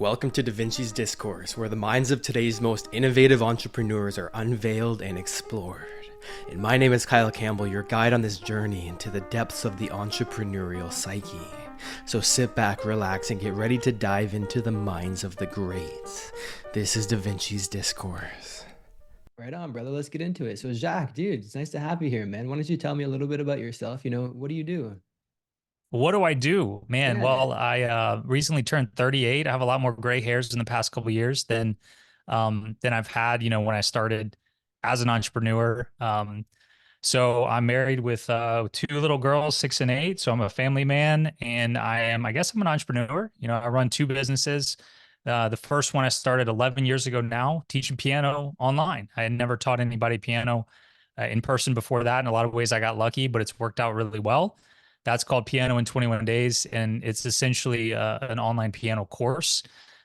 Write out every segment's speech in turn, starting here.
Welcome to Da Vinci's Discourse, where the minds of today's most innovative entrepreneurs are unveiled and explored. And my name is Kyle Campbell, your guide on this journey into the depths of the entrepreneurial psyche. So sit back, relax, and get ready to dive into the minds of the greats. This is Da Vinci's Discourse. Right on, brother. Let's get into it. So, Jacques, dude, it's nice to have you here, man. Why don't you tell me a little bit about yourself? What do you do? What do I do, man? Yeah. Well, I recently turned 38. I have a lot more gray hairs in the past couple of years than I've had, when I started as an entrepreneur. So I'm married with two little girls, 6 and 8. So I'm a family man, and I guess I'm an entrepreneur. I run two businesses. The first one I started 11 years ago now, teaching piano online. I had never taught anybody piano in person before that. In a lot of ways, I got lucky, but it's worked out really well. That's called Piano in 21 Days, and it's essentially an online piano course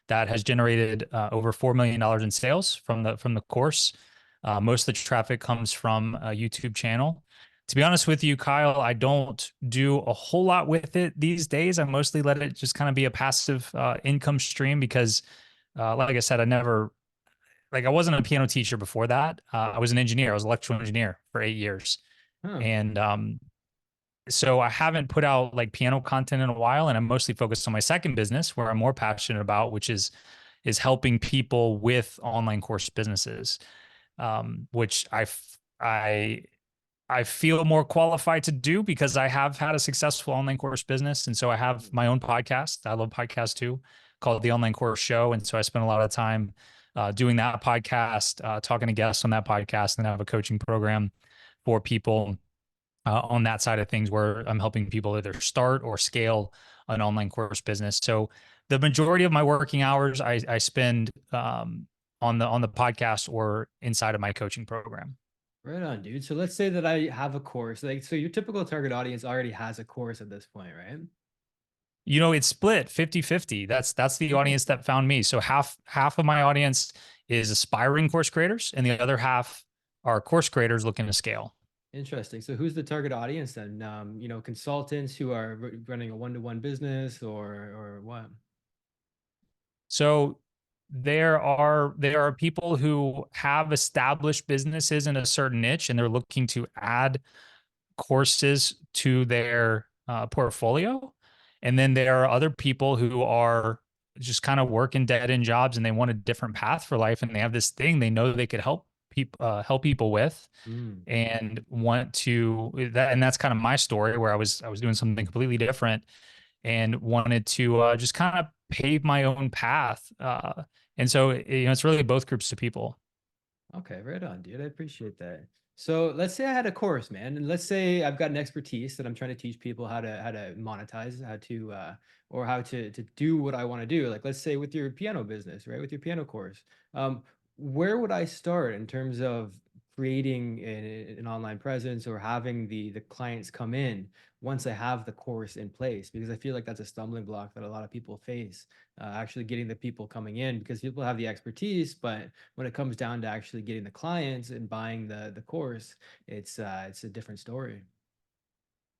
that has generated over $4 million in sales from the course. Most of the traffic comes from a YouTube channel. To be honest with you, Kyle, I don't do a whole lot with it these days. I mostly let it just kind of be a passive income stream because, like I said, I wasn't a piano teacher before that. I was an engineer. I was an electrical engineer for 8 years. Huh. And so I haven't put out like piano content in a while, and I'm mostly focused on my second business where I'm more passionate about, which is helping people with online course businesses, which I feel more qualified to do because I have had a successful online course business. And so I have my own podcast. I love podcasts too, called The Online Course Show. And so I spend a lot of time doing that podcast, talking to guests on that podcast, and I have a coaching program for people on that side of things where I'm helping people either start or scale an online course business. So the majority of my working hours I spend on the podcast or inside of my coaching program. Right on, dude. So let's say that I have a course. So your typical target audience already has a course at this point, right? It's split 50-50. That's the Okay. audience that found me. So half of my audience is aspiring course creators, and the other half are course creators looking to scale. Interesting. So who's the target audience then? Consultants who are running a one-to-one business or what? So there are people who have established businesses in a certain niche, and they're looking to add courses to their portfolio. And then there are other people who are just kind of working dead end jobs, and they want a different path for life, and they have this thing they know they could help people with, Mm. and want to that. And that's kind of my story, where I was doing something completely different and wanted to just kind of pave my own path. And so, it's really both groups of people. Okay, right on, dude. I appreciate that. So let's say I had a course, man, and let's say I've got an expertise that I'm trying to teach people how to monetize, how to or how to do what I want to do. Like let's say with your piano business, right? With your piano course. Where would I start in terms of creating an online presence or having the clients come in once I have the course in place? Because I feel like that's a stumbling block that a lot of people face, actually getting the people coming in because people have the expertise, but when it comes down to actually getting the clients and buying the course, it's a different story.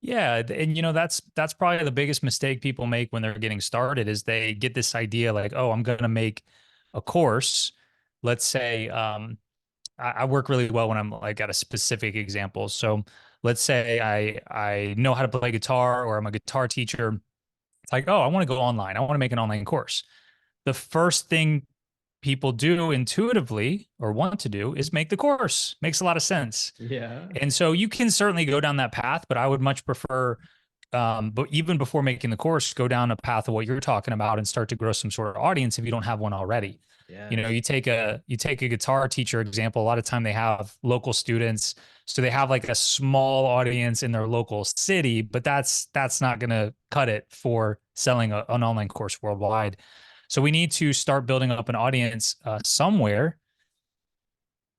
Yeah, and that's probably the biggest mistake people make when they're getting started is they get this idea like, oh, I'm going to make a course. Let's say I work really well when I'm like at a specific example. So let's say I know how to play guitar, or I'm a guitar teacher. It's like, oh, I want to go online. I want to make an online course. The first thing people do intuitively or want to do is make the course. Makes a lot of sense. Yeah. And so you can certainly go down that path, but I would much prefer, but even before making the course, go down a path of what you're talking about and start to grow some sort of audience if you don't have one already. Yes. You take a guitar teacher example. A lot of time they have local students, so they have like a small audience in their local city, but that's not going to cut it for selling an online course worldwide. So we need to start building up an audience somewhere.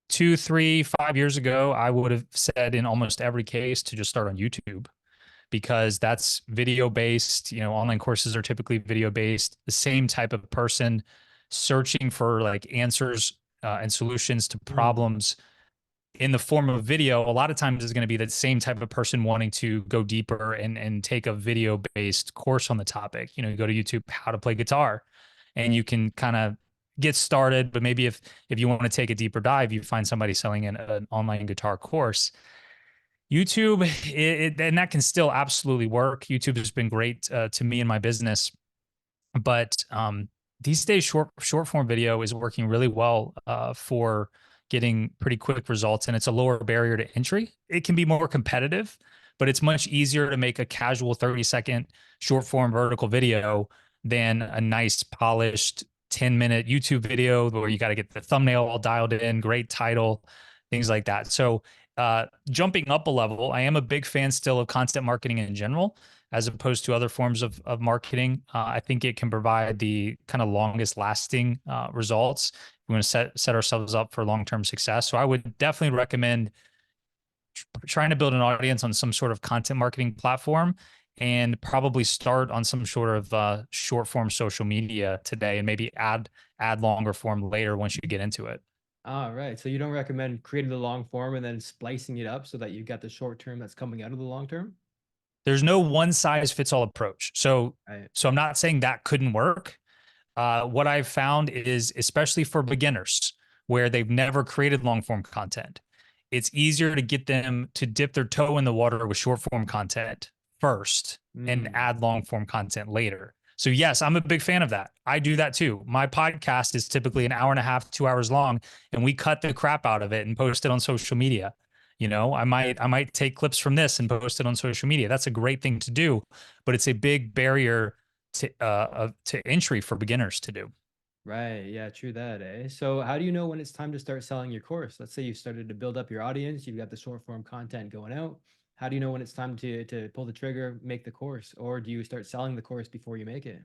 2, 3, 5 years ago, I would have said in almost every case to just start on YouTube because that's video based. Online courses are typically video based. The same type of person searching for like answers and solutions to Mm. problems in the form of video, a lot of times is going to be the same type of person wanting to go deeper and take a video based course on the topic. You go to YouTube, how to play guitar. and you can kind of get started. But maybe if you want to take a deeper dive, you find somebody selling an online guitar course. YouTube, and that can still absolutely work. YouTube has been great to me and my business, but these days, short form video is working really well for getting pretty quick results, and it's a lower barrier to entry. It can be more competitive, but it's much easier to make a casual 30-second short form vertical video than a nice polished 10-minute YouTube video where you got to get the thumbnail all dialed in, great title, things like that. So jumping up a level, I am a big fan still of content marketing in general, as opposed to other forms of marketing. I think it can provide the kind of longest lasting results. We want to set ourselves up for long-term success. So I would definitely recommend trying to build an audience on some sort of content marketing platform, and probably start on some sort of short form social media today, and maybe add longer form later once you get into it. All right. So you don't recommend creating the long form and then splicing it up so that you got the short term that's coming out of the long term? There's no one size fits all approach. So Right. I'm not saying that couldn't work. What I've found is, especially for beginners where they've never created long form content, it's easier to get them to dip their toe in the water with short form content first and add long form content later. So yes, I'm a big fan of that. I do that too. My podcast is typically an hour and a half, 2 hours long, and we cut the crap out of it and post it on social media. You know, I might take clips from this and post it on social media. That's a great thing to do, but it's a big barrier to entry for beginners to do. Right. Yeah, true that, eh? So how do you know when it's time to start selling your course? Let's say you've started to build up your audience, you've got the short form content going out. How do you know when it's time to pull the trigger, make the course, or do you start selling the course before you make it?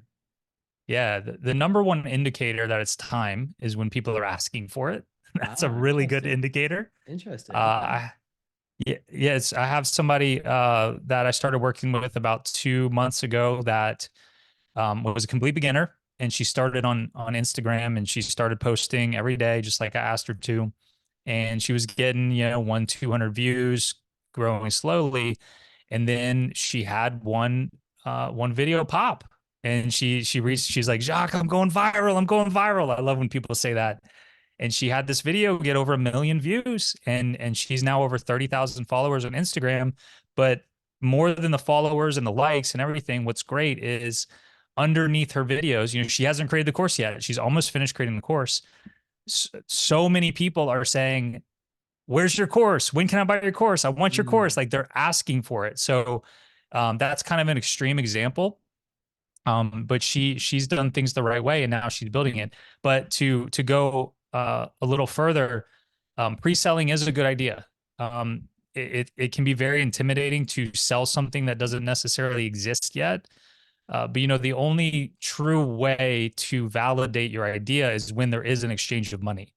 Yeah, the number one indicator that it's time is when people are asking for it. That's a Ah, really good interesting. indicator. Interesting. Okay. I Yeah, yes, I have somebody that I started working with about 2 months ago that was a complete beginner, and she started on Instagram, and she started posting every day, just like I asked her to, and she was getting 100-200 views, growing slowly, and then she had one video pop, and she's like, Jacques, I'm going viral, I'm going viral. I love when people say that. And she had this video get over 1 million views, and she's now over 30,000 followers on Instagram. But more than the followers and the likes and everything, what's great is underneath her videos, she hasn't created the course yet. She's almost finished creating the course. So many people are saying, where's your course? When can I buy your course? I want your course. Like, they're asking for it. So that's kind of an extreme example. But she's done things the right way, and now she's building it. But to go a little further, pre-selling is a good idea. It can be very intimidating to sell something that doesn't necessarily exist yet. But the only true way to validate your idea is when there is an exchange of money.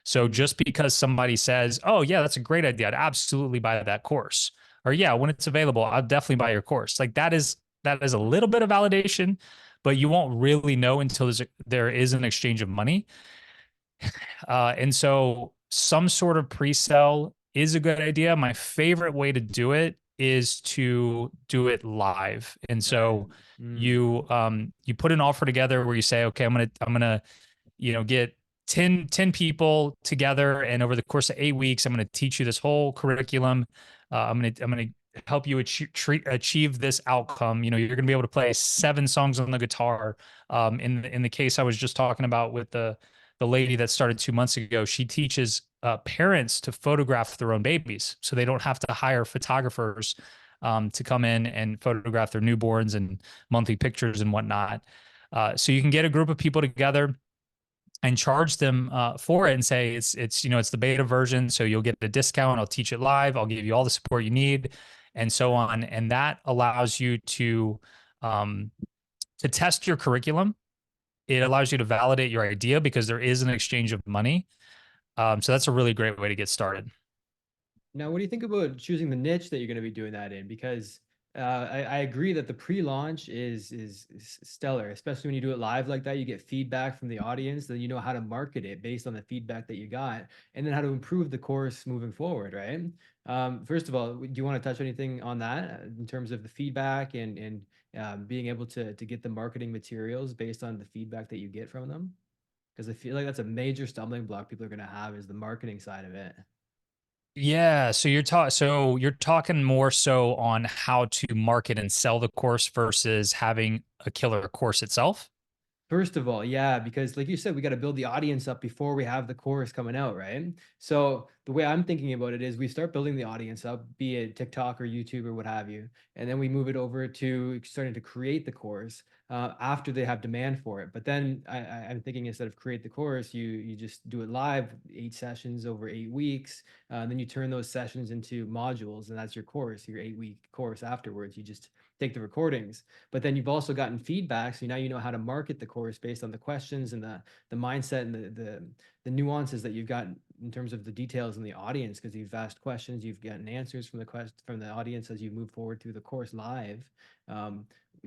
So just because somebody says, "Oh yeah, that's a great idea. I'd absolutely buy that course," or "Yeah, when it's available, I'll definitely buy your course." Like, that is a little bit of validation, but you won't really know until there is an exchange of money. And so some sort of pre-sell is a good idea. My favorite way to do it is to do it live. And so you put an offer together where you say, okay, I'm gonna get 10 people together, and over the course of 8 weeks, I'm going to teach you this whole curriculum. I'm going to help you achieve this outcome. You're going to be able to play 7 songs on the guitar. In the case I was just talking about with the lady that started 2 months ago, she teaches parents to photograph their own babies, so they don't have to hire photographers to come in and photograph their newborns and monthly pictures and whatnot. So you can get a group of people together and charge them for it, and say it's the beta version, so you'll get a discount. I'll teach it live. I'll give you all the support you need, and so on. And that allows you to test your curriculum. It allows you to validate your idea because there is an exchange of money. So that's a really great way to get started. Now, what do you think about choosing the niche that you're going to be doing that in? Because I agree that the pre-launch is stellar, especially when you do it live like that. You get feedback from the audience, then you know how to market it based on the feedback that you got, and then how to improve the course moving forward, right? First of all, do you want to touch anything on that in terms of the feedback and being able to get the marketing materials based on the feedback that you get from them? Because I feel like that's a major stumbling block people are going to have, is the marketing side of it. Yeah, so you're talking more so on how to market and sell the course versus having a killer course itself? First of all, yeah, because like you said, we got to build the audience up before we have the course coming out, right? So the way I'm thinking about it is we start building the audience up, be it TikTok or YouTube or what have you, and then we move it over to starting to create the course after they have demand for it. But then I'm thinking, instead of create the course, you just do it live, 8 sessions over 8 weeks, and then you turn those sessions into modules, and that's your course, your 8 week course. Afterwards, you just take the recordings, but then you've also gotten feedback, so now you know how to market the course based on the questions and the mindset and the nuances that you've got in terms of the details in the audience, because you've asked questions, you've gotten answers from the audience as you move forward through the course live.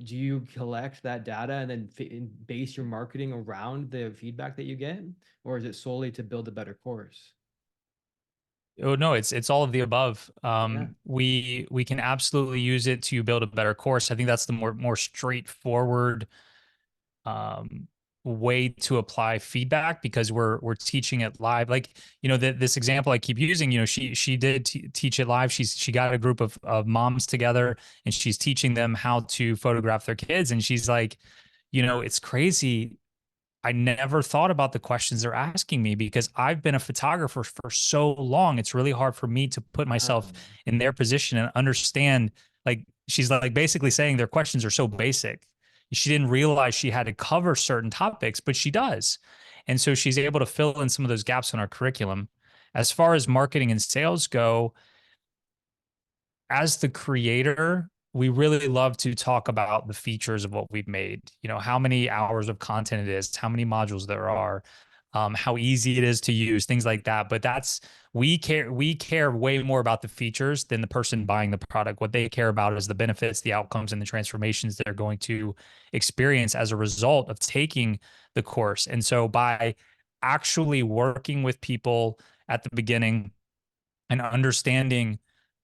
Do you collect that data and then and base your marketing around the feedback that you get, or is it solely to build a better course? Oh no, it's all of the above. Yeah. We can absolutely use it to build a better course. I think that's the more straightforward um way to apply feedback, because we're teaching it live. Like, this example I keep using, she did teach it live. She got a group of moms together, and she's teaching them how to photograph their kids, and she's like, it's crazy. I never thought about the questions they're asking me, because I've been a photographer for so long. It's really hard for me to put myself Wow. in their position and understand. Like, she's like basically saying their questions are so basic. She didn't realize she had to cover certain topics, but she does. And so she's able to fill in some of those gaps in our curriculum. As far as marketing and sales go, as the creator, we really love to talk about the features of what we've made. How many hours of content it is, how many modules there are, how easy it is to use, things like that. But we care way more about the features than the person buying the product. What they care about is the benefits, the outcomes, and the transformations they're going to experience as a result of taking the course. And so by actually working with people at the beginning and understanding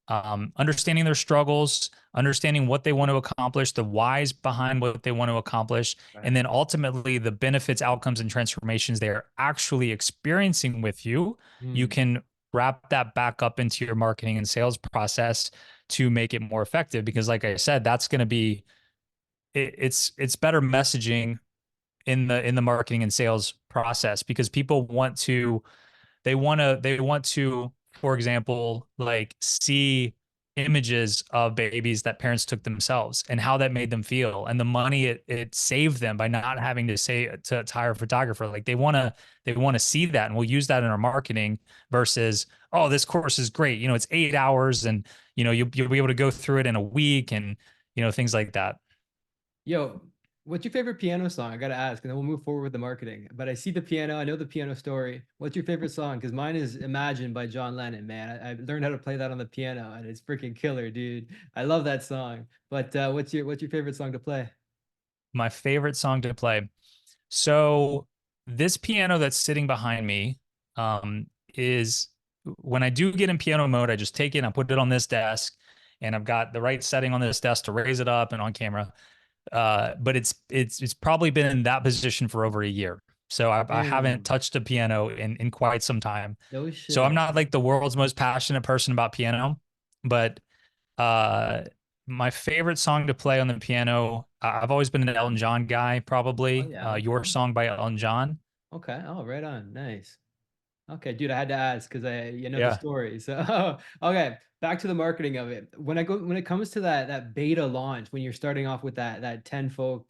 their struggles, understanding what they want to accomplish, the whys behind what they want to accomplish, and Right. then ultimately the benefits, outcomes, and transformations they are actually experiencing with you. You Hmm. can wrap that back up into your marketing and sales process to make it more effective. Because, like I said, that's going to be it's better messaging in the marketing and sales process, because people want to, for example, like, see images of babies that parents took themselves and how that made them feel, and the money it saved them by not having to say to hire a photographer. Like, they want to see that, and we'll use that in our marketing versus, oh, this course is great. It's 8 hours, and you'll be able to go through it in a week, and things like that. Yo, what's your favorite piano song? I gotta ask, and then we'll move forward with the marketing. But I see the piano, I know the piano story. What's your favorite song? Because mine is Imagine by John Lennon, man. I learned how to play that on the piano, and it's freaking killer, dude. I love that song. But what's your favorite song to play? My favorite song to play. So this piano that's sitting behind me is, when I do get in piano mode, I just take it and I put it on this desk, and I've got the right setting on this desk to raise it up and on camera. But it's probably been in that position for over a year. So I haven't Damn, touched a piano in quite some time. no So I'm shit. not like the world's most passionate person about piano, but uh, my favorite song to play on the piano, I've always been an Elton John guy, Oh probably. yeah, Your okay. Song by Elton John. Okay. Oh, right on. Nice. Okay, dude, I had to ask because I you know the Yeah. story. So okay, back to the marketing of it. When it comes to that beta launch, when you're starting off with that 10 folk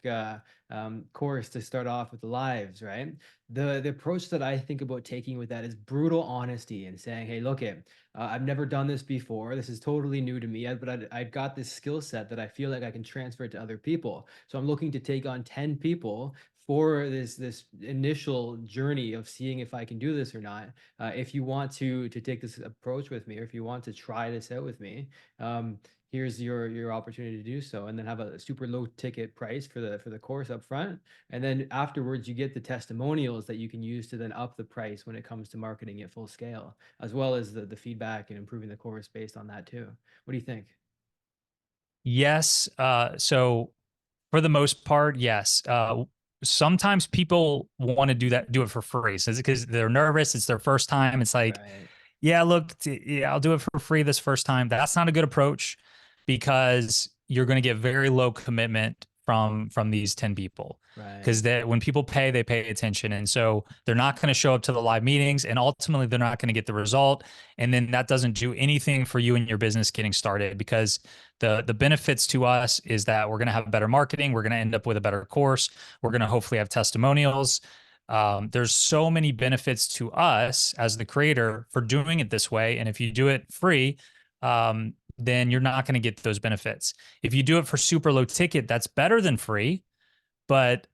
course to start off with the lives, right? The approach that I think about taking with that is brutal honesty and saying, hey, look it, I've never done this before. This is totally new to me, but I've got this skill set that I feel like I can transfer it to other people. So I'm looking to take on 10 people for this initial journey of seeing if I can do this or not. If you want to take this approach with me, or if you want to try this out with me, here's your opportunity to do so, and then have a super low ticket price for the course up front, and then afterwards you get the testimonials that you can use to then up the price when it comes to marketing at full scale, as well as the feedback and improving the course based on that too. What do you think? Yes. So For the most part, yes. Sometimes people want to do it for free. So because they're nervous, it's their first time. It's like, Right. yeah, look, yeah, I'll do it for free this first time. That's not a good approach because you're going to get very low commitment from these 10 people. Right. Because when people pay, they pay attention. And so they're not going to show up to the live meetings, and ultimately they're not going to get the result. And then that doesn't do anything for you and your business getting started, because the benefits to us is that we're going to have better marketing. We're going to end up with a better course. We're going to hopefully have testimonials. There's so many benefits to us as the creator for doing it this way. And if you do it free, then you're not going to get those benefits. If you do it for super low ticket, that's better than free. But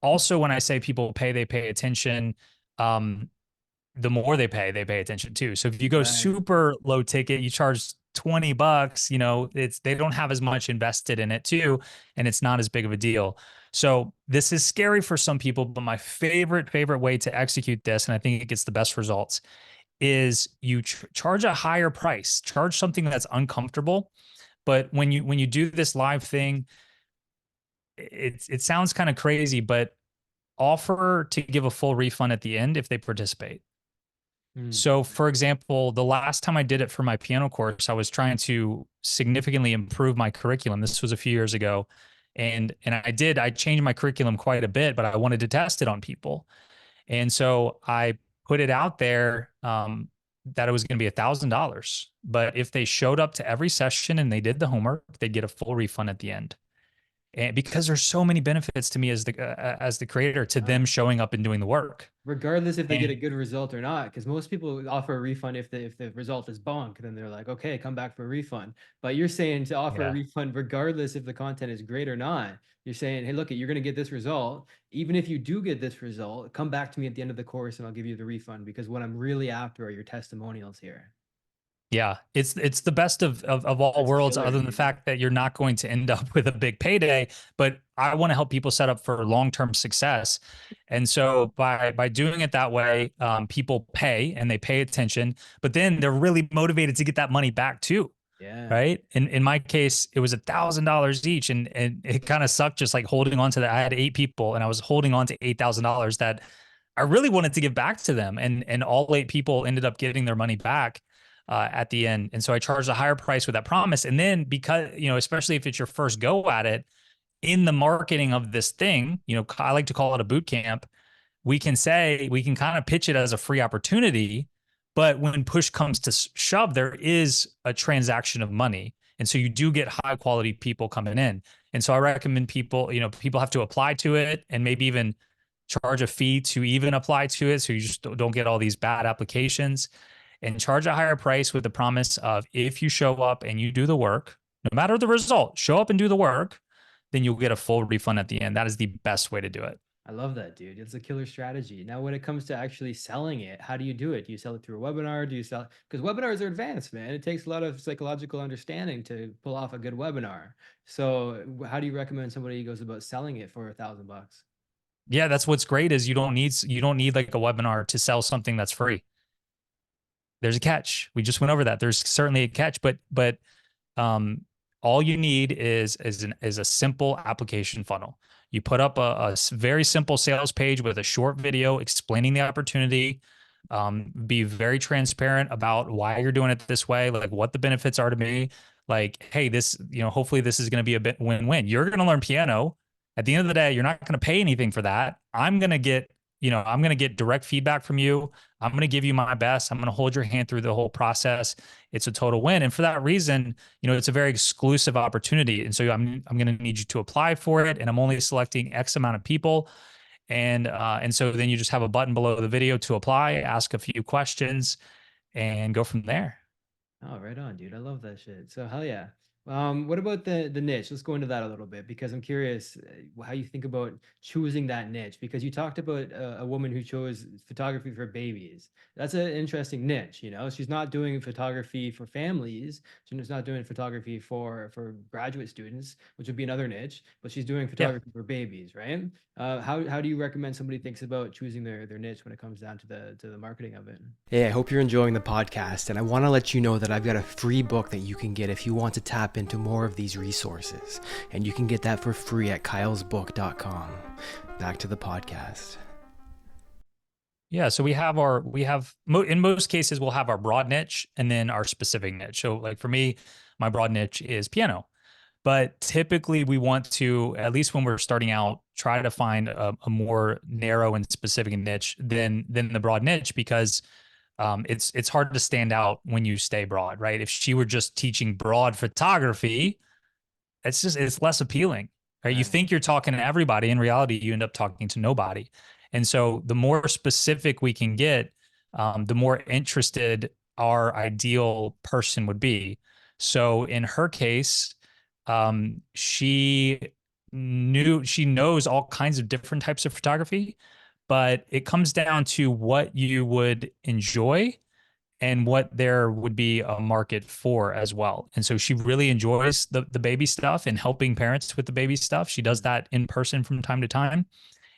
also, when I say people pay, they pay attention. The more they pay attention too. So if you go Right. super low ticket, you charge $20, they don't have as much invested in it too, and it's not as big of a deal. So this is scary for some people, but my favorite way to execute this, and I think it gets the best results, is you charge a higher price, charge something that's uncomfortable. But when you do this live thing, it sounds kind of crazy, but offer to give a full refund at the end if they participate. Mm. So, for example, the last time I did it for my piano course, I was trying to significantly improve my curriculum. This was a few years ago. And I changed my curriculum quite a bit, but I wanted to test it on people. And so I put it out there, that it was going to be $1,000. But if they showed up to every session and they did the homework, they'd get a full refund at the end. And because there's so many benefits to me as the creator, to them showing up and doing the work. Regardless if they get a And good result or not, because most people offer a refund if the result is bonk, then they're like, okay, come back for a refund. But you're saying to offer a yeah. refund regardless if the content is great or not. You're saying, hey, look, you're going to get this result. Even if you do get this result, come back to me at the end of the course and I'll give you the refund, because what I'm really after are your testimonials here. Yeah, it's the best of all That's worlds, killer, other than the dude. fact that you're not going to end up with a big payday. But I want to help people set up for long-term success. And so by doing it that way, people pay and they pay attention, but then they're really motivated to get that money back too. Yeah. Right. In my case, it was $1,000 each. And it kind of sucked, just like holding on to that. I had 8 people and I was holding on to $8,000 that I really wanted to give back to them. And all 8 people ended up getting their money back at the end. And so I charged a higher price with that promise. And then, because, especially if it's your first go at it, in the marketing of this thing, I like to call it a boot camp. We can kind of pitch it as a free opportunity, but when push comes to shove, there is a transaction of money. And so you do get high quality people coming in. And so I recommend people have to apply to it and maybe even charge a fee to even apply to it. So you just don't get all these bad applications, and charge a higher price with the promise of, if you show up and you do the work, no matter the result, show up and do the work, then you'll get a full refund at the end. That is the best way to do it. I love that, dude. It's a killer strategy. Now, when it comes to actually selling it, how do you do it? Do you sell it through a webinar? Do you sell, because webinars are advanced, man. It takes a lot of psychological understanding to pull off a good webinar. So, how do you recommend somebody goes about selling it for $1,000? Yeah, that's what's great is you don't need like a webinar to sell something that's free. There's a catch. We just went over that. There's certainly a catch, but all you need is a simple application funnel. You put up a very simple sales page with a short video explaining the opportunity. Be very transparent about why you're doing it this way, like what the benefits are to me. Like, hey, this, hopefully this is going to be a bit win-win. You're going to learn piano. At the end of the day, you're not going to pay anything for that. I'm going to get direct feedback from you. I'm going to give you my best. I'm going to hold your hand through the whole process. It's a total win. And for that reason, it's a very exclusive opportunity. And so I'm going to need you to apply for it. And I'm only selecting X amount of people. And so then you just have a button below the video to apply, ask a few questions, and go from there. Oh, right on, dude. I love that shit. So hell yeah. What about the niche? Let's go into that a little bit, because I'm curious how you think about choosing that niche, because you talked about a woman who chose photography for babies. That's an interesting niche, She's not doing photography for families. She's not doing photography for graduate students, which would be another niche, but she's doing Yeah. photography for babies, right? How do you recommend somebody thinks about choosing their niche when it comes down to the marketing of it? Hey, I hope you're enjoying the podcast, and I want to let you know that I've got a free book that you can get if you want to tap tap into more of these resources. And you can get that for free at kylesbook.com. Back to the podcast. Yeah, so in most cases we'll have our broad niche and then our specific niche. So like for me, my broad niche is piano. But typically we want to, at least when we're starting out, try to find a more narrow and specific niche than the broad niche, because it's hard to stand out when you stay broad, right? If she were just teaching broad photography, it's less appealing, right? You Right. think you're talking to everybody. In reality, you end up talking to nobody. And so the more specific we can get, the more interested our ideal person would be. So in her case, she knows all kinds of different types of photography, but it comes down to what you would enjoy and what there would be a market for as well. And so she really enjoys the baby stuff and helping parents with the baby stuff. She does that in person from time to time.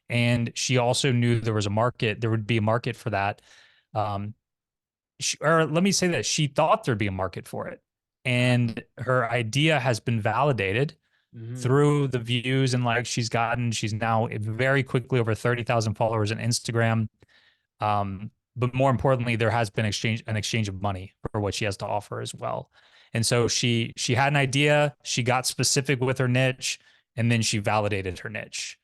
And she also knew there would be a market for that. Or let me say that she thought there'd be a market for it. And her idea has been validated through the views and likes she's gotten. She's now very quickly over 30,000 followers on Instagram. But more importantly, there has been an exchange of money for what she has to offer as well. And so she had an idea, she got specific with her niche, and then she validated her niche.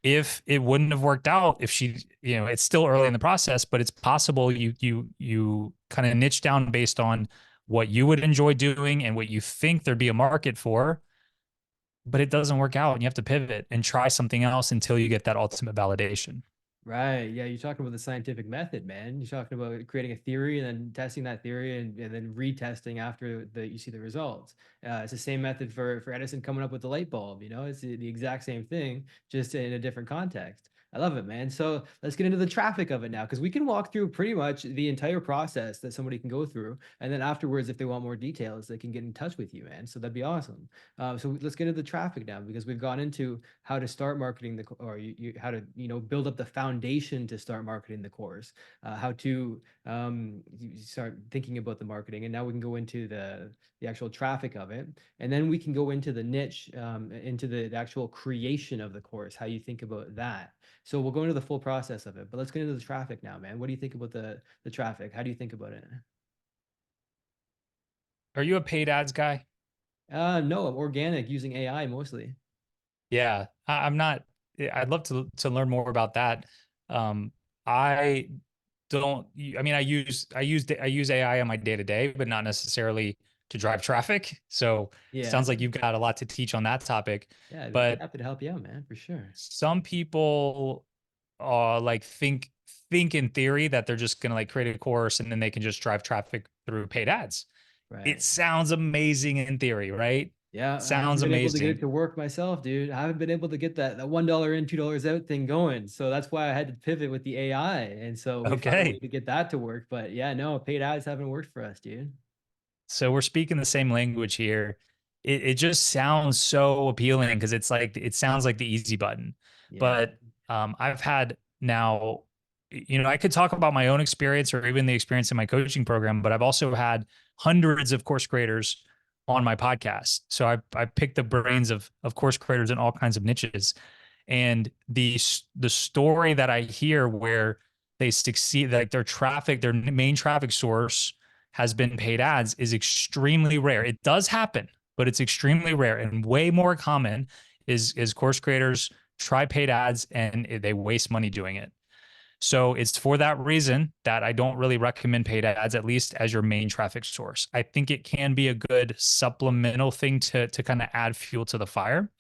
If it wouldn't have worked out, if she, it's still early in the process, but it's possible you kind of niche down based on what you would enjoy doing and what you think there'd be a market for, but it doesn't work out and you have to pivot and try something else until you get that ultimate validation. Right. Yeah. You're talking about the scientific method, man. You're talking about creating a theory and then testing that theory and then retesting after you see the results. It's the same method for Edison coming up with the light bulb. It's the exact same thing, just in a different context. I love it, man. So let's get into the traffic of it now, because we can walk through pretty much the entire process that somebody can go through. And then afterwards, if they want more details, they can get in touch with you, man. So that'd be awesome. So let's get into the traffic now, because we've gone into how to start marketing how to build up the foundation to start marketing the course, how to start thinking about the marketing, and now we can go into the actual traffic of it, and then we can go into the niche, into the actual creation of the course, how you think about that. So we'll go into the full process of it, but let's get into the traffic now, man. What do you think about the traffic? How do you think about it? Are you a paid ads guy? No, I'm organic, using AI mostly. Yeah, I'm not. I'd love to learn more about that. I don't. I mean, I use AI on my day to day, but not necessarily to drive traffic. So it Yeah. sounds like you've got a lot to teach on that topic. Yeah, I'd be But happy to help you out, man, for sure. some people like think in theory that they're just gonna like create a course and then they can just drive traffic through paid ads. It Right. sounds amazing in theory, right? Yeah, I haven't Sounds been able to get it amazing. to work myself, dude. I haven't been able to get that $1 in, $2 out thing going. So that's why I had to pivot with the AI. And so we found a way Okay. to get that to work. But yeah, no, paid ads haven't worked for us, dude. So we're speaking the same language here. It just sounds so appealing because it sounds like the easy button. Yeah. But I've had now, I could talk about my own experience or even the experience in my coaching program, but I've also had hundreds of course creators on my podcast. So I picked the brains of course creators in all kinds of niches. And the story that I hear where they succeed, like their main traffic source has been paid ads, is extremely rare. It does happen, but it's extremely rare, and way more common is course creators try paid ads and they waste money doing it. So it's for that reason that I don't really recommend paid ads, at least as your main traffic source. I think it can be a good supplemental thing to kind of add fuel to the fire.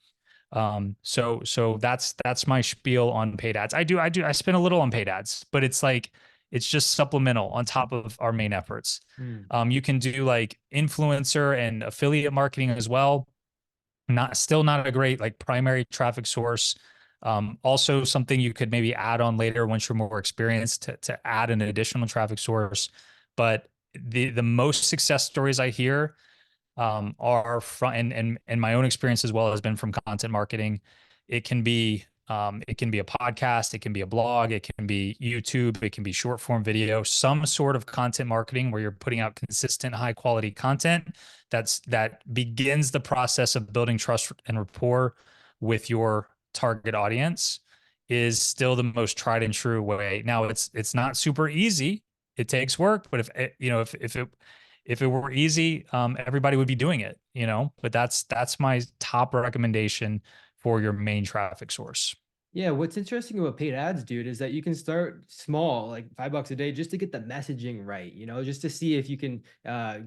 So that's my spiel on paid ads. I spend a little on paid ads, but it's just supplemental on top of our main efforts. Hmm. You can do like influencer and affiliate marketing as well. Still not a great like primary traffic source. Also something you could maybe add on later once you're more experienced to add an additional traffic source. But the most success stories I hear are from, and my own experience as well has been from content marketing. It can be It can be a podcast, it can be a blog, it can be YouTube, it can be short form video, some sort of content marketing where you're putting out consistent, high quality content that begins the process of building trust and rapport with your target audience is still the most tried and true way. Now it's not super easy. It takes work, but if it were easy, everybody would be doing it, but that's my top recommendation for your main traffic source. Yeah, what's interesting about paid ads, dude, is that you can start small, like $5 a day, just to get the messaging right, just to see if you can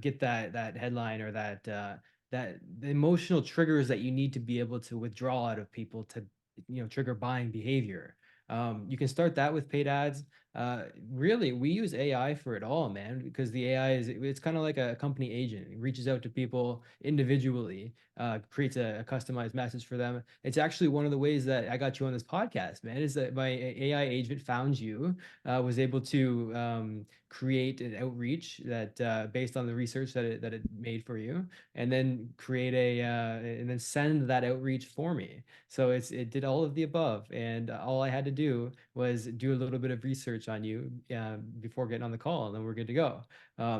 get that headline or that the emotional triggers that you need to be able to withdraw out of people to trigger buying behavior. You can start that with paid ads. Really, we use AI for it all, man, because the AI it's kind of like a company agent. It reaches out to people individually, creates a customized message for them. It's actually one of the ways that I got you on this podcast, man, is that my AI agent found you, was able to create an outreach that based on the research that it made for you, and then create and then send that outreach for me. So it did all of the above, and all I had to do was do a little bit of research on you before getting on the call, and then we're good to go.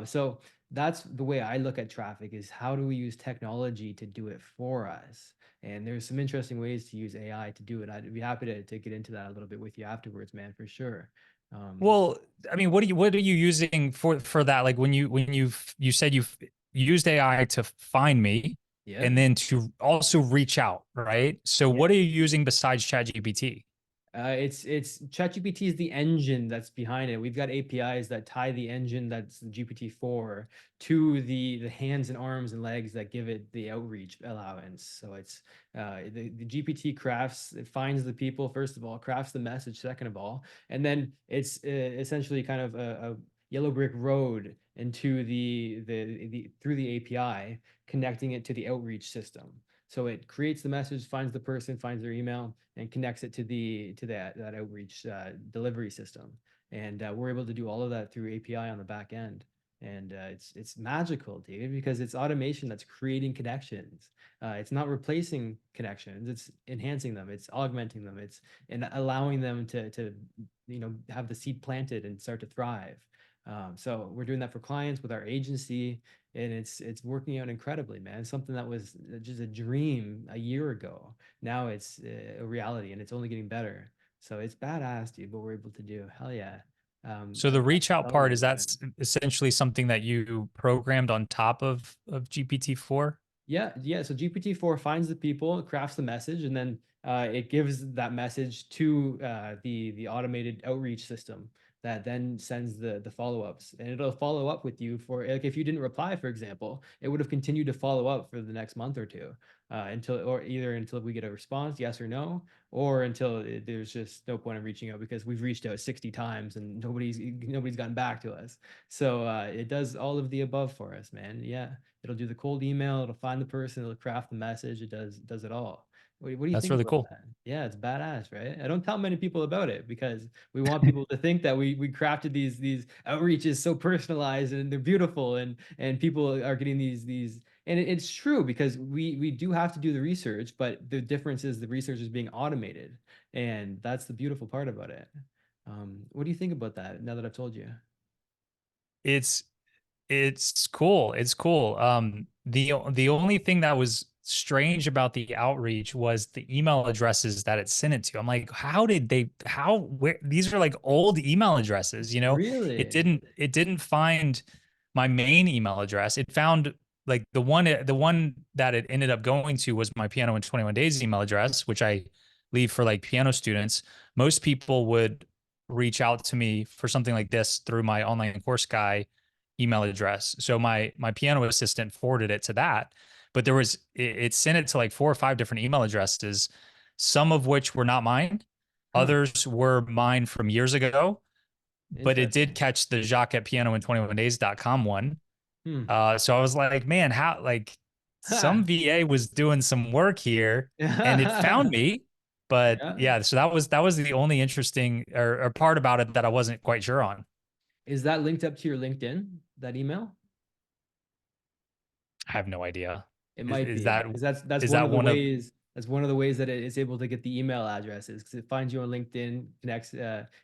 So that's the way I look at traffic: is how do we use technology to do it for us? And there's some interesting ways to use AI to do it. I'd be happy to get into that a little bit with you afterwards, man, for sure. Well, I mean, what are you using for that? Like you said you've used AI to find me Yeah. and then to also reach out, right? So Yeah. what are you using besides ChatGPT? It's ChatGPT is the engine that's behind it. We've got APIs that tie the engine that's the GPT-4 to the hands and arms and legs that give it the outreach allowance. So it's the GPT crafts, it finds the people, first of all, crafts the message, second of all, and then it's essentially kind of a yellow brick road into the through the API, connecting it to the outreach system. So it creates the message, finds the person, finds their email, and connects it to that outreach delivery system. And we're able to do all of that through API on the back end. And it's magical, dude, because it's automation that's creating connections. It's not replacing connections; it's enhancing them. It's augmenting them. It's and allowing them to have the seed planted and start to thrive. So we're doing that for clients with our agency, and it's working out incredibly, man. It's something that was just a dream a year ago. Now it's a reality, and it's only getting better. So it's badass, dude. What we're able to do, hell yeah. So I'm the reach out telling part, you, is that man. essentially something that you programmed on top of GPT-4? Yeah. So GPT-4 finds the people, crafts the message, and then it gives that message to the automated outreach system that then sends the follow-ups, and it'll follow up with you for, like, if you didn't reply, for example, it would have continued to follow up for the next month or two, either until we get a response, yes or no, or until there's just no point in reaching out because we've reached out 60 times and nobody's gotten back to us. So it does all of the above for us, man. Yeah. It'll do the cold email. It'll find the person. It'll craft the message. It does it all. What do you That's think really about cool. that? Yeah, it's badass, right? I don't tell many people about it because we want people to think that we crafted these outreaches so personalized and they're beautiful, and people are getting these and it's true because we do have to do the research, but the difference is the research is being automated, and that's the beautiful part about it. What do you think about that now that I've told you? It's It's cool. It's cool. The only thing that was strange about the outreach was the email addresses that it sent it to. I'm like, where these are like old email addresses, Really? It didn't find my main email address. It found like the one that it ended up going to was my Piano in 21 Days email address, which I leave for like piano students. Most people would reach out to me for something like this through my online course guy email address. So my piano assistant forwarded it to that, but it sent it to like 4 or 5 different email addresses, some of which were not mine, Huh. others were mine from years ago, but it did Interesting. catch the Jacques at piano in 21days.com one. Hmm. So I was like, man, how like some Ha. VA was doing some work here and it found Yeah. me. But yeah, so that was the only interesting or part about it that I wasn't quite sure on. Is that linked up to your LinkedIn, that email? I have no idea. It Is might is be, that because that's is one that of the one of ways. That's one of the ways that it is able to get the email addresses, because it finds you on LinkedIn, connects.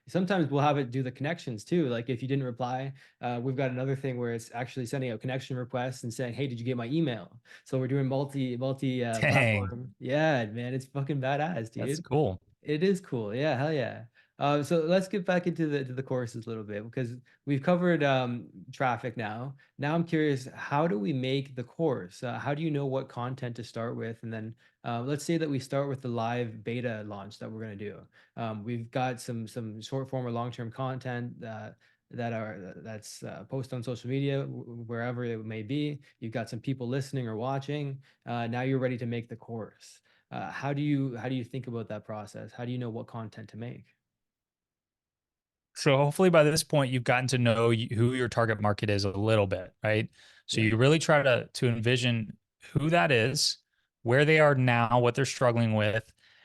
Sometimes we'll have it do the connections too. Like if you didn't reply, we've got another thing where it's actually sending out connection requests and saying, "Hey, did you get my email?" So we're doing multi Dang, platform. Yeah, man, it's fucking badass, that's dude. cool. It is cool. Yeah, hell yeah. So let's get back into the courses a little bit, because we've covered traffic now. Now I'm curious, how do we make the course? How do you know what content to start with? And then let's say that we start with the live beta launch that we're going to do. We've got some short form or long term content that's post on social media, wherever it may be. You've got some people listening or watching. Now you're ready to make the course. How do you think about that process? How do you know what content to make? So hopefully by this point you've gotten to know who your target market is a little bit, right? So Yeah. you really try to envision who that is, where they are now, what they're struggling with,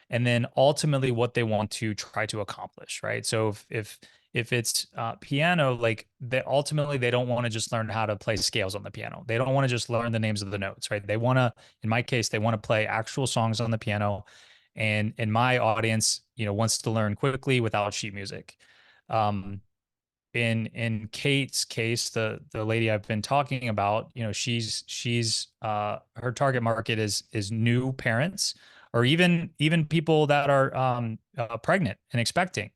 and then ultimately what they want to try to accomplish, right? So if it's piano, like they ultimately they don't want to just learn how to play scales on the piano. They don't want to just learn the names of the notes, right? They want to, in my case, they want to play actual songs on the piano. And in my audience, wants to learn quickly without sheet music. Um, in Kate's case, the lady I've been talking about, she's her target market is new parents, or even people that are pregnant and expecting,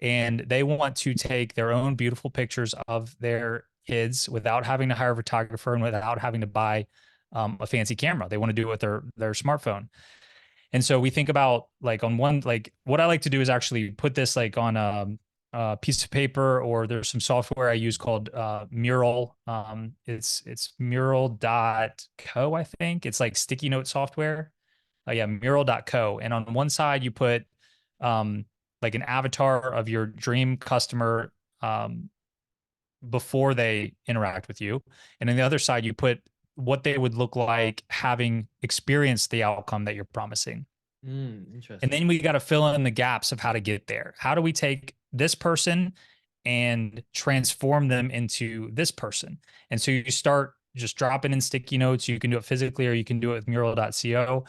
and they want to take their own beautiful pictures of their kids without having to hire a photographer and without having to buy a fancy camera. They want to do it with their smartphone. And so we think about like on one, like what I like to do is actually put this like on a piece of paper, or there's some software I use called Mural. It's mural.co, I think. It's like sticky note software. Yeah, mural.co. And on one side you put um, like an avatar of your dream customer before they interact with you. And on the other side you put what they would look like having experienced the outcome that you're promising. And Interesting. then we got to fill in the gaps of how to get there. How do we take this person and transform them into this person? And so you start just dropping in sticky notes. You can do it physically, or you can do it with mural.co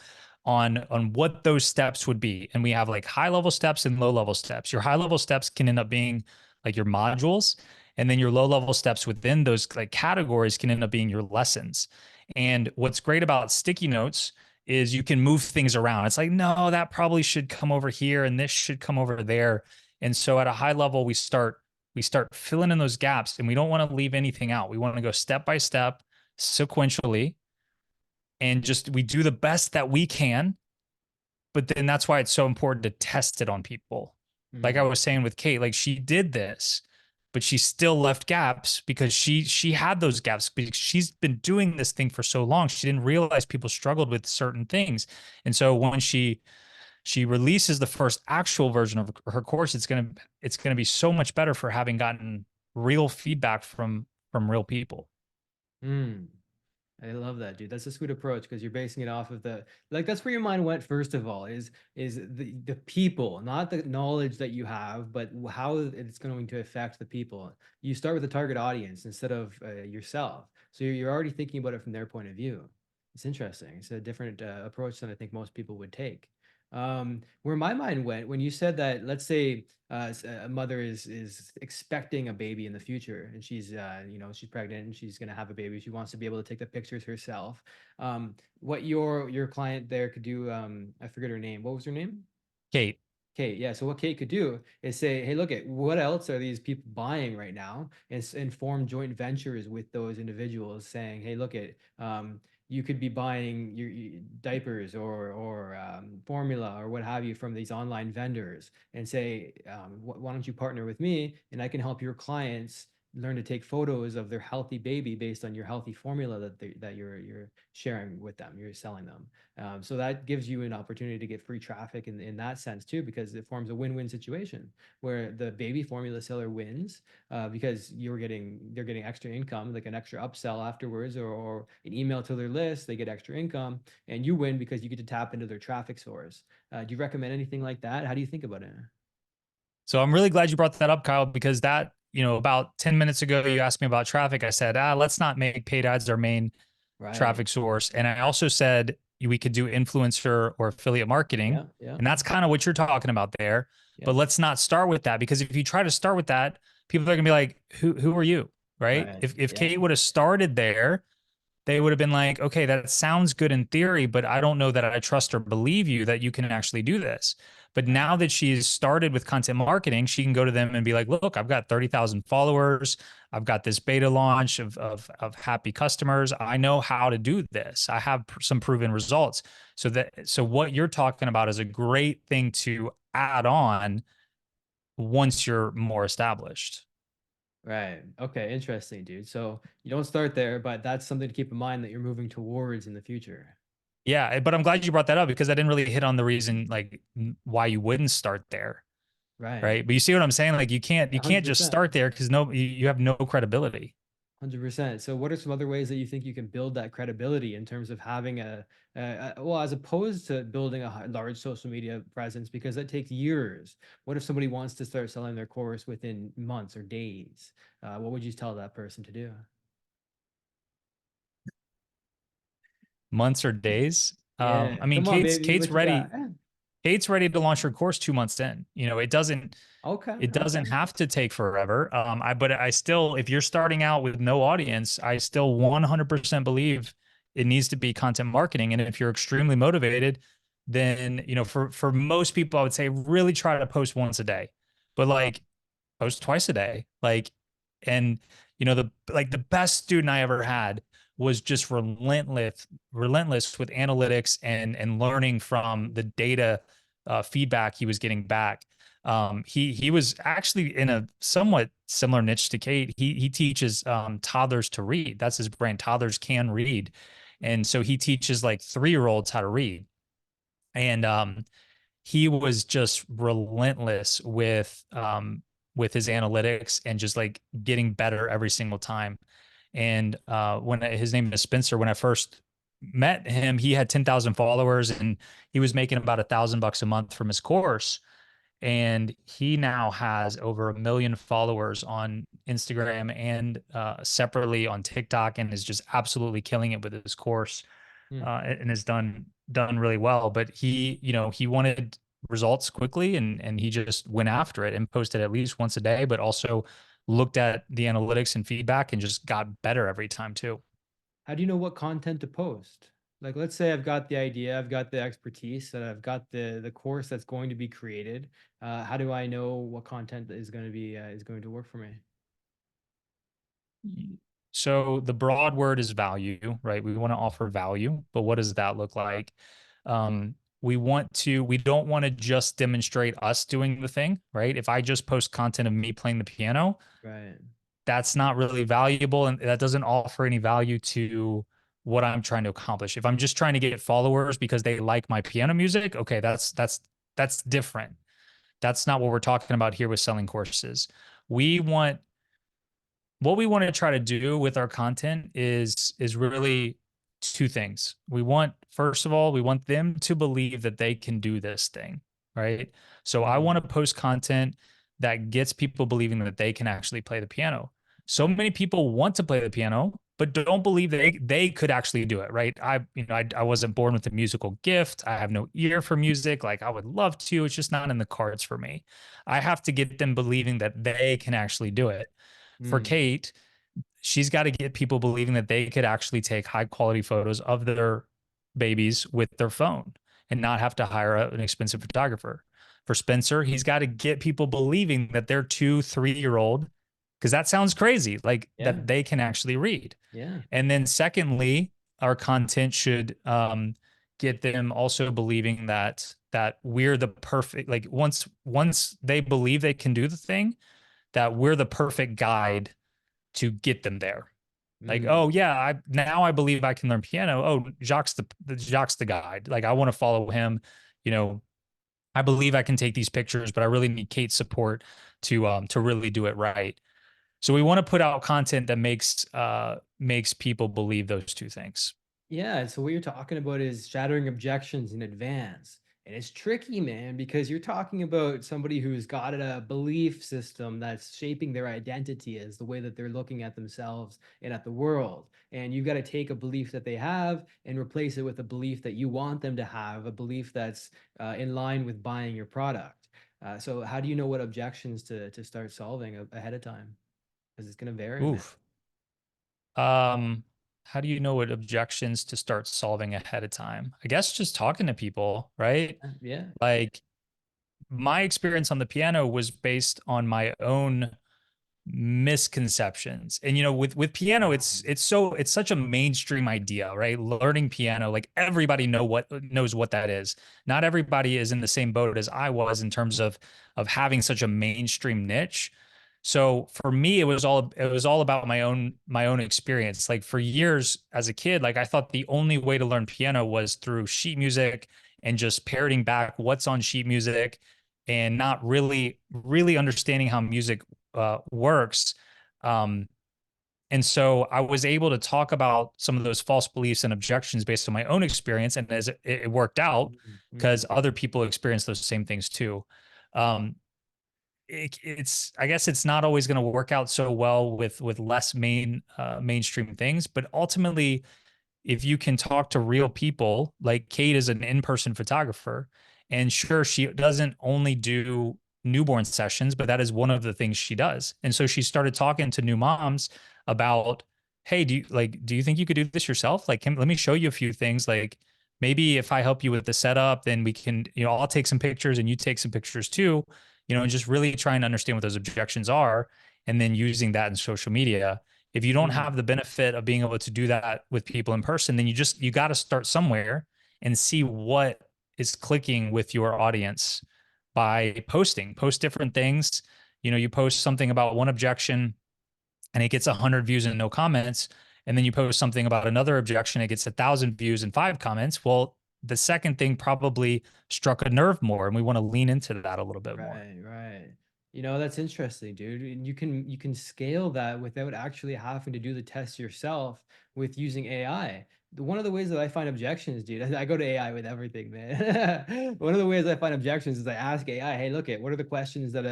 on what those steps would be. And we have like high level steps and low level steps. Your high level steps can end up being like your modules, and then your low level steps within those like categories can end up being your lessons. And what's great about sticky notes is you can move things around. It's like, no, that probably should come over here and this should come over there. And so at a high level, we start filling in those gaps, and we don't want to leave anything out. We want to go step by step, sequentially, and just we do the best that we can. But then that's why it's so important to test it on people. Like I Mm. was saying with Kate, like she did this, but she still left gaps because she had those gaps because she's been doing this thing for so long. She didn't realize people struggled with certain things. And so when she releases the first actual version of her course, it's gonna be so much better for having gotten real feedback from real people. Mm. I love that, dude. That's a sweet approach, because you're basing it off of like that's where your mind went first of all, is the people, not the knowledge that you have, but how it's going to affect the people. You start with the target audience instead of yourself. So you're already thinking about it from their point of view. It's interesting. It's a different approach than I think most people would take. Where my mind went when you said that, let's say a mother is expecting a baby in the future, and she's pregnant and she's going to have a baby. She wants to be able to take the pictures herself. What your client there could do, I forget her name. What was her name? Kate. Kate, yeah. So what Kate could do is say, "Hey, look at what else are these people buying right now?" And form joint ventures with those individuals, saying, "Hey, look at you could be buying your diapers or formula or what have you from these online vendors, and say, why don't you partner with me, and I can help your clients learn to take photos of their healthy baby based on your healthy formula that you're sharing with them, you're selling them." So that gives you an opportunity to get free traffic in that sense too, because it forms a win-win situation where the baby formula seller wins because they're getting extra income, like an extra upsell afterwards, or an email to their list, they get extra income, and you win because you get to tap into their traffic source. Do you recommend anything like that? How do you think about it? So I'm really glad you brought that up, Kyle, because about 10 minutes ago, you asked me about traffic. I said, let's not make paid ads our main Right. traffic source. And I also said, we could do influencer or affiliate marketing. Yeah, yeah, And that's kind of what you're talking about there. yeah. But let's not start with that, because if you try to start with that, people are gonna be like, who are you? Right. Right. If Yeah. Kate would have started there, they would have been like, okay, that sounds good in theory, but I don't know that I trust or believe you that you can actually do this. But now that she's started with content marketing, she can go to them and be like, look, I've got 30,000 followers. I've got this beta launch of happy customers. I know how to do this. I have some proven results. So what you're talking about is a great thing to add on once you're more established. Right. Okay. Interesting, dude. So you don't start there, but that's something to keep in mind that you're moving towards in the future. Yeah, but I'm glad you brought that up, because I didn't really hit on the reason like why you wouldn't start there, Right. right? But you see what I'm saying? Like you can't just 100%. start there, because you have no credibility. 100%. So what are some other ways that you think you can build that credibility in terms of having well, as opposed to building a large social media presence, because that takes years. What if somebody wants to start selling their course within months or days? What would you tell that person to do? Months or days. Yeah. I mean, Come on, Kate's baby. Kate's What you got? ready. Kate's ready to launch her course 2 months in. You know, Okay. it doesn't Okay. have to take forever. But I still, if you're starting out with no audience, I still 100% believe it needs to be content marketing. And if you're extremely motivated, then, you know, for most people, I would say really try to post once a day, but like post twice a day. Like, and you know, the best student I ever had was just relentless with analytics and learning from the data feedback he was getting back. He was actually in a somewhat similar niche to Kate. He teaches toddlers to read. That's his brand. Toddlers can read, and so he teaches like 3-year-olds how to read. And he was just relentless with his analytics and just like getting better every single time. And his name is Spencer, when I first met him, he had 10,000 followers and he was making about $1,000 a month from his course. And he now has over 1 million followers on Instagram and separately on TikTok, and is just absolutely killing it with his course, Hmm. and has done really well. But he wanted results quickly, and he just went after it and posted at least once a day, but also looked at the analytics and feedback and just got better every time too. How do you know what content to post? Like, let's say I've got the idea, I've got the expertise, and I've got the course that's going to be created. How do I know what content is going to work for me? So the broad word is value, right? We want to offer value, but what does that look like? We don't want to just demonstrate us doing the thing, right? If I just post content of me playing the piano, Right. that's not really valuable, and that doesn't offer any value to what I'm trying to accomplish. If I'm just trying to get followers because they like my piano music, okay, that's different. That's not what we're talking about here with selling courses. We want What we want to try to do with our content is really two things. First of all, we want them to believe that they can do this thing, right? So I want to post content that gets people believing that they can actually play the piano. So many people want to play the piano, but don't believe they could actually do it, right? I wasn't born with a musical gift. I have no ear for music. Like I would love to, it's just not in the cards for me. I have to get them believing that they can actually do it. For Mm. Kate, she's got to get people believing that they could actually take high quality photos of their babies with their phone and not have to hire an expensive photographer. For Spencer, he's got to get people believing that their 2, 3-year-old, because that sounds crazy, like Yeah. that they can actually read. Yeah. And then secondly, our content should get them also believing that we're the perfect, like once they believe they can do the thing, that we're the perfect guide to get them there. Like, Mm. oh yeah, I believe I can learn piano. Oh, Jacques the guide. Like I want to follow him. You know, I believe I can take these pictures, but I really need Kate's support to really do it right. So we want to put out content that makes people believe those two things. Yeah. So what you're talking about is shattering objections in advance. And it's tricky, man, because you're talking about somebody who's got a belief system that's shaping their identity as the way that they're looking at themselves and at the world. And you've got to take a belief that they have and replace it with a belief that you want them to have, a belief that's in line with buying your product. So how do you know what objections to start solving ahead of time? Because it's going to vary, man. Oof. How do you know what objections to start solving ahead of time? I guess just talking to people, right? Yeah. Like my experience on the piano was based on my own misconceptions. And with piano, it's such a mainstream idea, right? Learning piano, like everybody knows what that is. Not everybody is in the same boat as I was in terms of having such a mainstream niche. So for me, it was all about my own experience. Like for years as a kid, like I thought the only way to learn piano was through sheet music and just parroting back what's on sheet music and not really understanding how music works. Um, and so I was able to talk about some of those false beliefs and objections based on my own experience. And as it worked out, because other people experience those same things too. Um, I guess it's not always going to work out so well with less mainstream things, but ultimately if you can talk to real people, like Kate is an in-person photographer, and sure, she doesn't only do newborn sessions, but that is one of the things she does. And so she started talking to new moms about, hey, do you think you could do this yourself? Like, let me show you a few things. Like, maybe if I help you with the setup, then we can, I'll take some pictures and you take some pictures too, and just really trying to understand what those objections are, and then using that in social media. If you don't have the benefit of being able to do that with people in person, then you got to start somewhere and see what is clicking with your audience by post different things. You post something about one objection and it gets 100 views and no comments. And then you post something about another objection, it gets 1,000 views and 5 comments. Well, the second thing probably struck a nerve more, and we want to lean into that a little bit more. Right, right. That's interesting, dude. And you can scale that without actually having to do the test yourself with using AI. One of the ways that I find objections, dude, I go to AI with everything, man. One of the ways I find objections is I ask AI, hey, look at what are the questions that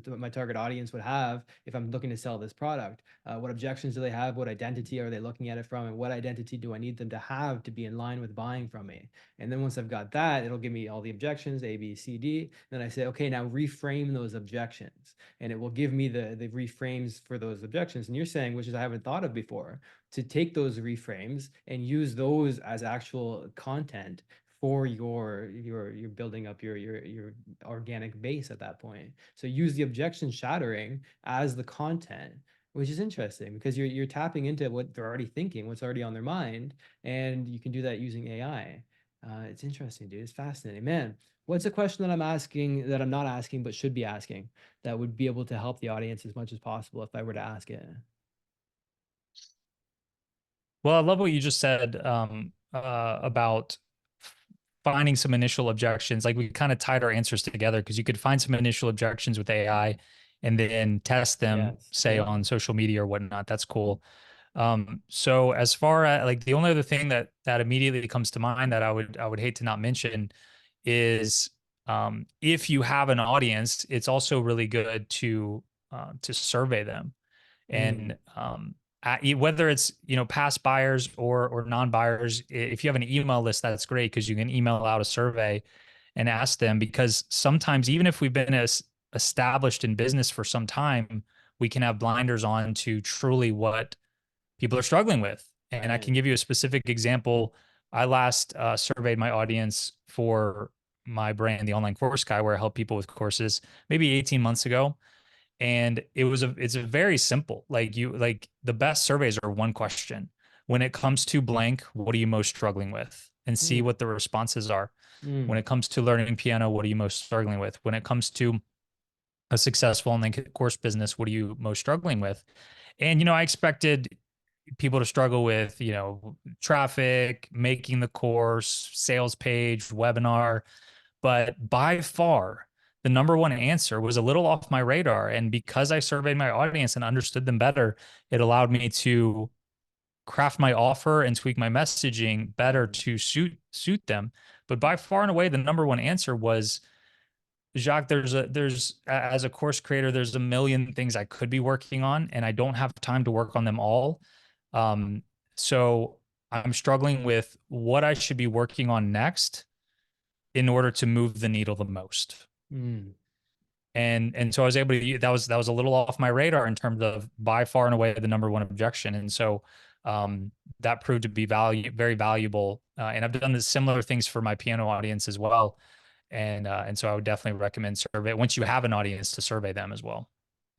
my target audience would have if I'm looking to sell this product? What objections do they have? What identity are they looking at it from? And what identity do I need them to have to be in line with buying from me? And then once I've got that, it'll give me all the objections, A, B, C, D. Then I say, okay, now reframe those objections. And it will give me the reframes for those objections. And you're saying, which is I haven't thought of before, to take those reframes and use those as actual content for you're building up your organic base at that point. So use the objection shattering as the content, which is interesting because you're tapping into what they're already thinking, what's already on their mind, and you can do that using AI. It's interesting, dude. It's fascinating, man. What's a question that I'm asking that I'm not asking but should be asking that would be able to help the audience as much as possible if I were to ask it? Well, I love what you just said about finding some initial objections. Like we kind of tied our answers together because you could find some initial objections with AI and then test them, Yes. say Yeah. on social media or whatnot. That's cool. So as far as like the only other thing that immediately comes to mind that I would hate to not mention is if you have an audience, it's also really good to survey them Mm, and whether it's past buyers or non-buyers. If you have an email list, that's great because you can email out a survey and ask them, because sometimes even if we've been established in business for some time, we can have blinders on to truly what people are struggling with. And I right. can give you a specific example. I last surveyed my audience for my brand, the Online Course Guy, where I help people with courses, maybe 18 months ago. And it's a very simple, like the best surveys are one question. When it comes to blank, what are you most struggling with? And see Mm, what the responses are. When mm, it comes to learning piano, what are you most struggling with? When it comes to a successful online course business, what are you most struggling with? And I expected people to struggle with, traffic, making the course, sales page, webinar, but by far the number one answer was a little off my radar. And because I surveyed my audience and understood them better, it allowed me to craft my offer and tweak my messaging better to suit them. But by far and away, the number one answer was, Jacques, as a course creator, there's a million things I could be working on, and I don't have time to work on them all. So I'm struggling with what I should be working on next in order to move the needle the most. And so I was able to, that was a little off my radar in terms of by far and away the number one objection. And so that proved to be very valuable. And I've done the similar things for my piano audience as well. And so I would definitely recommend survey, once you have an audience, to survey them as well.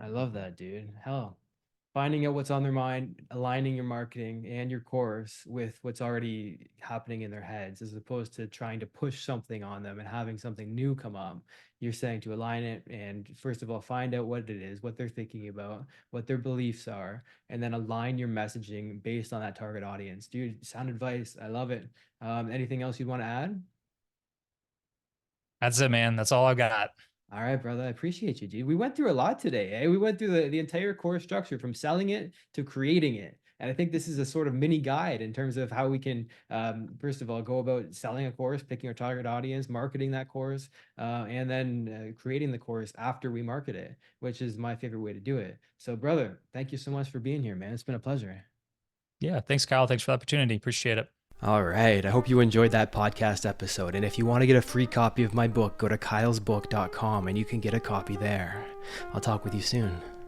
I love that, dude. Hell, finding out what's on their mind, aligning your marketing and your course with what's already happening in their heads, as opposed to trying to push something on them and having something new come up. You're saying to align it and, first of all, find out what it is, what they're thinking about, what their beliefs are, and then align your messaging based on that target audience. Dude, sound advice. I love it. Anything else you'd want to add? That's it, man. That's all I've got. All right, brother. I appreciate you, dude. We went through a lot today, eh? We went through the entire course structure, from selling it to creating it. And I think this is a sort of mini guide in terms of how we can, first of all, go about selling a course, picking our target audience, marketing that course, and then creating the course after we market it, which is my favorite way to do it. So, brother, thank you so much for being here, man. It's been a pleasure. Yeah. Thanks, Kyle. Thanks for the opportunity. Appreciate it. All right. I hope you enjoyed that podcast episode. And if you want to get a free copy of my book, go to kylesbook.com and you can get a copy there. I'll talk with you soon.